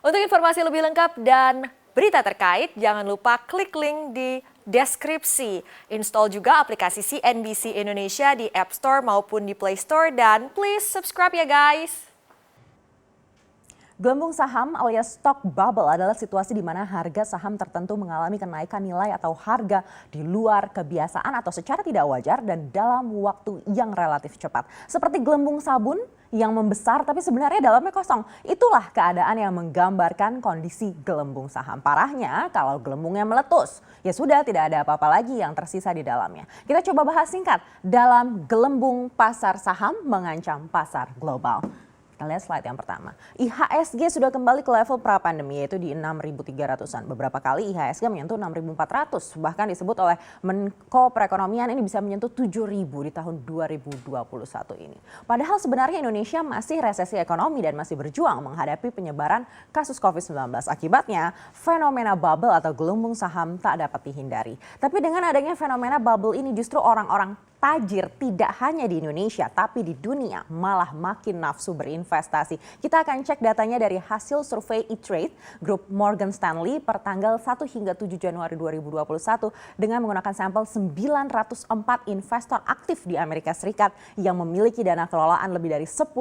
Untuk informasi lebih lengkap dan berita terkait, jangan lupa klik link di deskripsi. Install juga aplikasi CNBC Indonesia di App Store maupun di Play Store dan please subscribe ya guys. Gelembung saham alias stock bubble adalah situasi di mana harga saham tertentu mengalami kenaikan nilai atau harga di luar kebiasaan atau secara tidak wajar dan dalam waktu yang relatif cepat. Seperti gelembung sabun yang membesar tapi sebenarnya dalamnya kosong. Itulah keadaan yang menggambarkan kondisi gelembung saham. Parahnya kalau gelembungnya meletus, ya sudah tidak ada apa-apa lagi yang tersisa di dalamnya. Kita coba bahas singkat dalam gelembung pasar saham mengancam pasar global. Kita lihat slide yang pertama. IHSG sudah kembali ke level pra-pandemi yaitu di 6.300-an. Beberapa kali IHSG menyentuh 6.400. Bahkan disebut oleh Menko Perekonomian ini bisa menyentuh 7.000 di tahun 2021 ini. Padahal sebenarnya Indonesia masih resesi ekonomi dan masih berjuang menghadapi penyebaran kasus COVID-19. Akibatnya fenomena bubble atau gelembung saham tak dapat dihindari. Tapi dengan adanya fenomena bubble ini justru orang-orang tajir tidak hanya di Indonesia tapi di dunia malah makin nafsu berinvestasi. Kita akan cek datanya dari hasil survei E-Trade grup Morgan Stanley per tanggal 1 hingga 7 Januari 2021 dengan menggunakan sampel 904 investor aktif di Amerika Serikat yang memiliki dana kelolaan lebih dari $10.000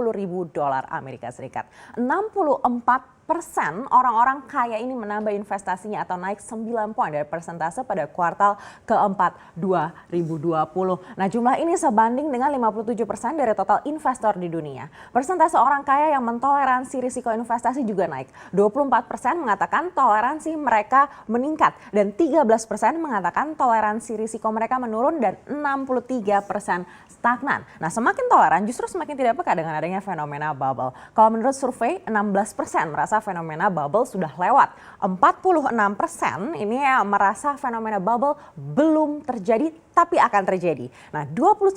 Amerika Serikat. 64% orang-orang kaya ini menambah investasinya atau naik 9 poin dari persentase pada kuartal keempat 2020. Nah, jumlah ini sebanding dengan 57% dari total investor di dunia. Persentase orang kaya yang mentoleransi risiko investasi juga naik. 24% mengatakan toleransi mereka meningkat dan 13% mengatakan toleransi risiko mereka menurun dan 63% stagnan. Nah, semakin toleran justru semakin tidak peka dengan adanya fenomena bubble. Kalau menurut survei 16% merasa fenomena bubble sudah lewat. 46% ini merasa fenomena bubble belum terjadi tapi akan terjadi. Nah, 29%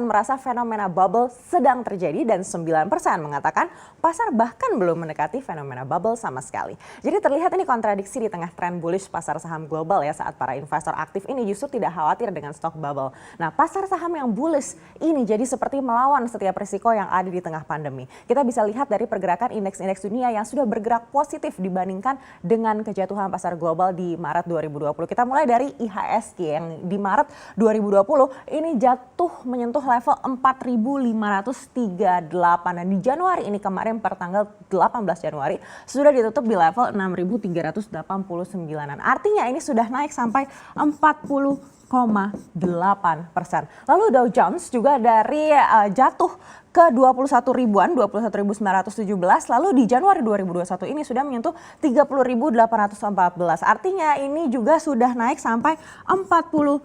merasa fenomena bubble sedang terjadi dan 9% mengatakan pasar bahkan belum mendekati fenomena bubble sama sekali. Jadi terlihat ini kontradiksi di tengah tren bullish pasar saham global ya saat para investor aktif ini justru tidak khawatir dengan stock bubble. Nah, pasar saham yang bullish ini jadi seperti melawan setiap risiko yang ada di tengah pandemi. Kita bisa lihat dari pergerakan indeks-indeks dunia yang sudah bergerak positif dibandingkan dengan kejatuhan pasar global di Maret 2020. Kita mulai dari IHSG yang di Maret 2020 ini jatuh menyentuh level 4.538 dan di Januari ini kemarin per tanggal 18 Januari sudah ditutup di level 6.389-an. Artinya ini sudah naik sampai 40,8%. Lalu Dow Jones juga dari jatuh ke 21 ribuan, 21.917, lalu di Januari 2021 ini sudah menyentuh 30.814. Artinya ini juga sudah naik sampai 40,6%.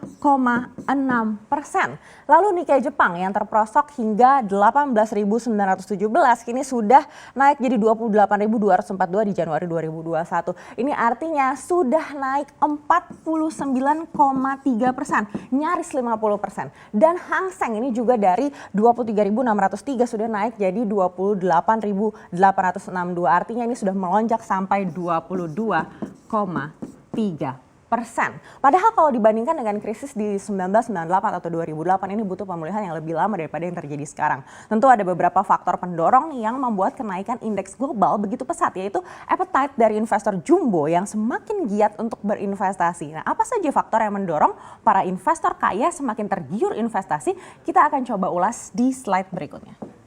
Lalu Nikkei Jepang yang terprosok hingga 18.917 kini sudah naik jadi 28.242 di Januari 2021. Ini artinya sudah naik 49,3%, nyaris 50%. Dan Hang Seng ini juga dari 23.603 sudah naik jadi 28.862. Artinya ini sudah melonjak sampai 22,3%. Padahal kalau dibandingkan dengan krisis di 1998 atau 2008 ini butuh pemulihan yang lebih lama daripada yang terjadi sekarang. Tentu ada beberapa faktor pendorong yang membuat kenaikan indeks global begitu pesat, yaitu appetite dari investor jumbo yang semakin giat untuk berinvestasi. Nah, apa saja faktor yang mendorong para investor kaya semakin tergiur investasi? Kita akan coba ulas di slide berikutnya.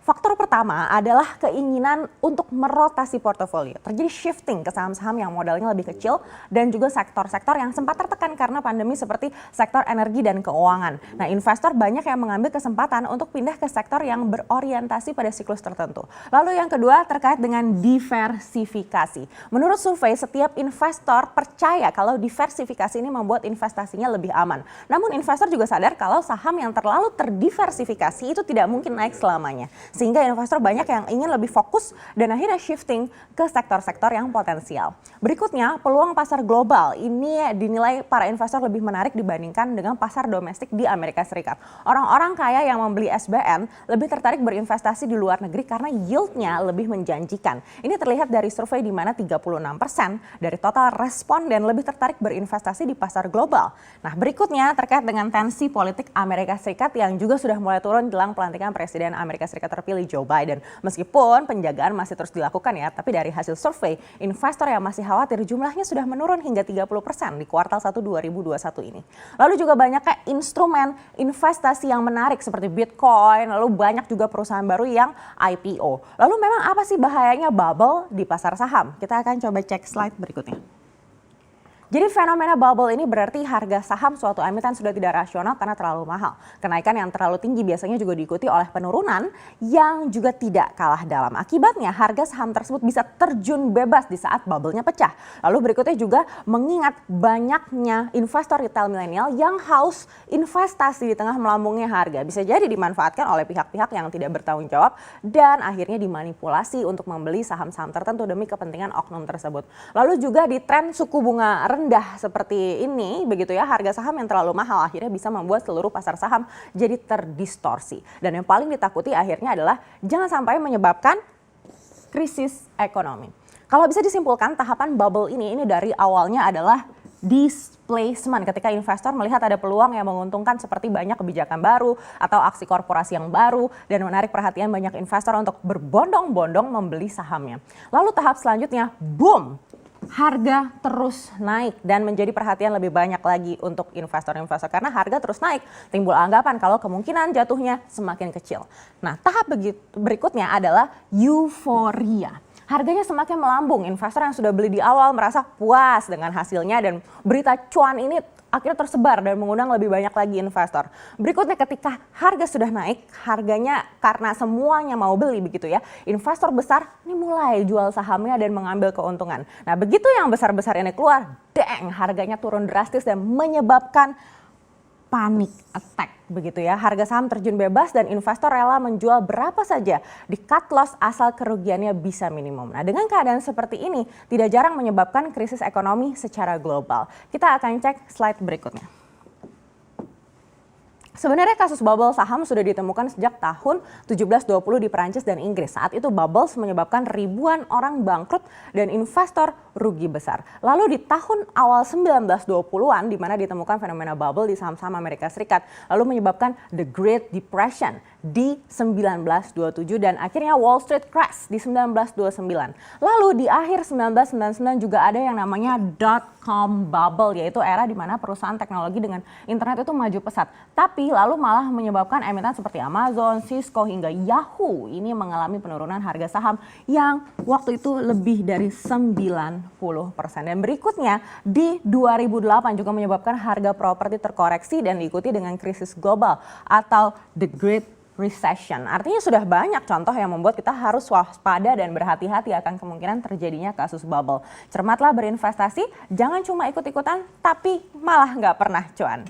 Faktor pertama adalah keinginan untuk merotasi portofolio. Terjadi shifting ke saham-saham yang modalnya lebih kecil dan juga sektor-sektor yang sempat tertekan karena pandemi seperti sektor energi dan keuangan. Nah, investor banyak yang mengambil kesempatan untuk pindah ke sektor yang berorientasi pada siklus tertentu. Lalu yang kedua terkait dengan diversifikasi. Menurut survei, setiap investor percaya kalau diversifikasi ini membuat investasinya lebih aman. Namun investor juga sadar kalau saham yang terlalu terdiversifikasi itu tidak mungkin naik selamanya. Sehingga investor banyak yang ingin lebih fokus dan akhirnya shifting ke sektor-sektor yang potensial. Berikutnya, peluang pasar global ini dinilai para investor lebih menarik dibandingkan dengan pasar domestik di Amerika Serikat. Orang-orang kaya yang membeli SBN lebih tertarik berinvestasi di luar negeri karena yieldnya lebih menjanjikan. Ini terlihat dari survei di mana 36% dari total responden lebih tertarik berinvestasi di pasar global. Nah, berikutnya terkait dengan tensi politik Amerika Serikat yang juga sudah mulai turun jelang pelantikan Presiden Amerika Serikat terpilih terpilih Joe Biden. Meskipun penjagaan masih terus dilakukan ya, tapi dari hasil survei, investor yang masih khawatir jumlahnya sudah menurun hingga 30% di kuartal 1 2021 ini. Lalu juga banyak kayak instrumen investasi yang menarik seperti Bitcoin, lalu banyak juga perusahaan baru yang IPO. Lalu memang apa sih bahayanya bubble di pasar saham? Kita akan coba cek slide berikutnya. Jadi fenomena bubble ini berarti harga saham suatu emiten sudah tidak rasional karena terlalu mahal. Kenaikan yang terlalu tinggi biasanya juga diikuti oleh penurunan yang juga tidak kalah dalam. Akibatnya harga saham tersebut bisa terjun bebas di saat bubble-nya pecah. Lalu berikutnya juga mengingat banyaknya investor retail milenial yang haus investasi di tengah melambungnya harga. Bisa jadi dimanfaatkan oleh pihak-pihak yang tidak bertanggung jawab dan akhirnya dimanipulasi untuk membeli saham-saham tertentu demi kepentingan oknum tersebut. Lalu juga di tren suku bunga rendah seperti ini begitu ya, harga saham yang terlalu mahal akhirnya bisa membuat seluruh pasar saham jadi terdistorsi. Dan yang paling ditakuti akhirnya adalah jangan sampai menyebabkan krisis ekonomi. Kalau bisa disimpulkan tahapan bubble ini dari awalnya adalah displacement, ketika investor melihat ada peluang yang menguntungkan seperti banyak kebijakan baru atau aksi korporasi yang baru dan menarik perhatian banyak investor untuk berbondong-bondong membeli sahamnya. Lalu tahap selanjutnya, boom! Harga terus naik dan menjadi perhatian lebih banyak lagi untuk investor-investor karena harga terus naik. Timbul anggapan kalau kemungkinan jatuhnya semakin kecil. Nah, tahap berikutnya adalah euforia. Harganya semakin melambung, investor yang sudah beli di awal merasa puas dengan hasilnya dan berita cuan ini akhirnya tersebar dan mengundang lebih banyak lagi investor. Berikutnya ketika harga sudah naik, harganya karena semuanya mau beli begitu ya, investor besar ini mulai jual sahamnya dan mengambil keuntungan. Nah begitu yang besar-besar ini keluar, deng, harganya turun drastis dan menyebabkan panic attack begitu ya. Harga saham terjun bebas dan investor rela menjual berapa saja di cut loss asal kerugiannya bisa minimum. Nah dengan keadaan seperti ini tidak jarang menyebabkan krisis ekonomi secara global. Kita akan cek slide berikutnya. Sebenarnya kasus bubble saham sudah ditemukan sejak tahun 1720 di Perancis dan Inggris. Saat itu bubbles menyebabkan ribuan orang bangkrut dan investor rugi besar. Lalu di tahun awal 1920-an di mana ditemukan fenomena bubble di saham-saham Amerika Serikat, lalu menyebabkan The Great Depression di 1927 dan akhirnya Wall Street crash di 1929. Lalu di akhir 1999 juga ada yang namanya dot-com bubble, yaitu era di mana perusahaan teknologi dengan internet itu maju pesat. Tapi lalu malah menyebabkan emiten seperti Amazon, Cisco hingga Yahoo ini mengalami penurunan harga saham yang waktu itu lebih dari 90%. Dan berikutnya di 2008 juga menyebabkan harga properti terkoreksi dan diikuti dengan krisis global atau The Great Recession. Artinya sudah banyak contoh yang membuat kita harus waspada dan berhati-hati akan kemungkinan terjadinya kasus bubble. Cermatlah berinvestasi, jangan cuma ikut-ikutan tapi malah nggak pernah cuan.